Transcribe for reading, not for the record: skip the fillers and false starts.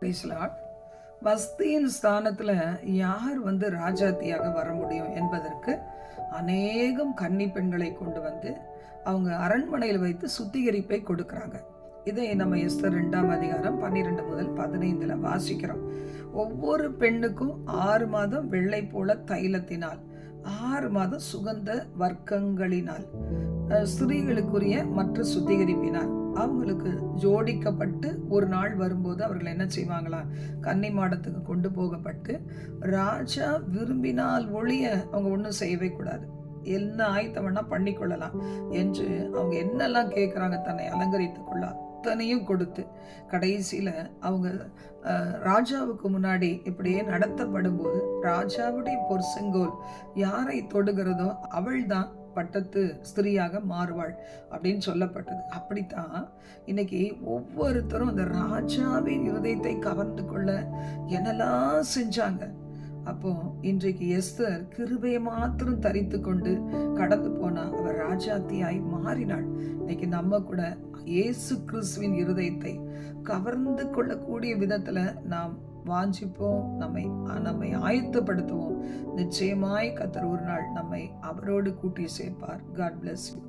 Praise Lord. வஸ்தியின் ஸ்தானத்துல யார் ராஜாத்தியாக வர முடியும் என்பதற்கு அநேகம் கன்னி பெண்களை கொண்டு அவங்க அரண்மனையில் வைத்து சுத்திகரிப்பை கொடுக்கறாங்க. இதை நம்ம எஸ்தர் 2ஆம் அதிகாரம் 12 முதல் 15 வாசிக்கிறோம். ஒவ்வொரு பெண்ணுக்கும் 6 மாதம் வெள்ளை போல தைலத்தினால், 6 மாதம் சுகந்த வர்க்கங்களினால், ஸ்திரீகளுக்குரிய மற்ற சுத்திகரிப்பினால் அவங்களுக்கு ஜோடிக்கப்பட்டு ஒரு நாள் வரும்போது அவர்கள் என்ன செய்வாங்களா, கன்னி மாடத்துக்கு கொண்டு போகப்பட்டு ராஜா விரும்பினால் ஒழிய அவங்க ஒன்றும் செய்யவே கூடாது, என்ன ஆயத்தம் வேணா பண்ணிக்கொள்ளலாம் என்று அவங்க என்னெல்லாம் கேட்குறாங்க தன்னை அலங்கரித்து கொள்ள அத்தனையும் கொடுத்து கடைசியில அவங்க ராஜாவுக்கு முன்னாடி இப்படியே நடத்தப்படும் போது ராஜாவுடைய பொற்செங்கோல் யாரை தொடுகிறதோ அவள் தான் பட்டத்து ஸ்திரீயாக மாறுவாள் அப்படின்னு சொல்லப்பட்டது. அப்படித்தான் இன்னைக்கு ஒவ்வொருத்தரும் அந்த ராஜாவின் இருதயத்தை கவர்ந்து கொள்ள என்னெல்லாம் செஞ்சாங்க. அப்போ இன்றைக்கு எஸ்தர் கிருபையை மாத்திரம் தரித்து கொண்டு கடந்து போனா அவர் ராஜாத்தியாய் மாறினாள். இன்னைக்கு நம்ம கூட இயேசு கிறிஸ்துவின் இருதயத்தை கவர்ந்து கொள்ளக்கூடிய விதத்துல நாம் வாஞ்சிப்போம், நம்மை ஆயத்தப்படுத்துவோம். நிச்சயமாய் கர்த்தர் ஒரு நாள் நம்மை அவரோடு கூட்டி சேர்ப்பார். God bless you.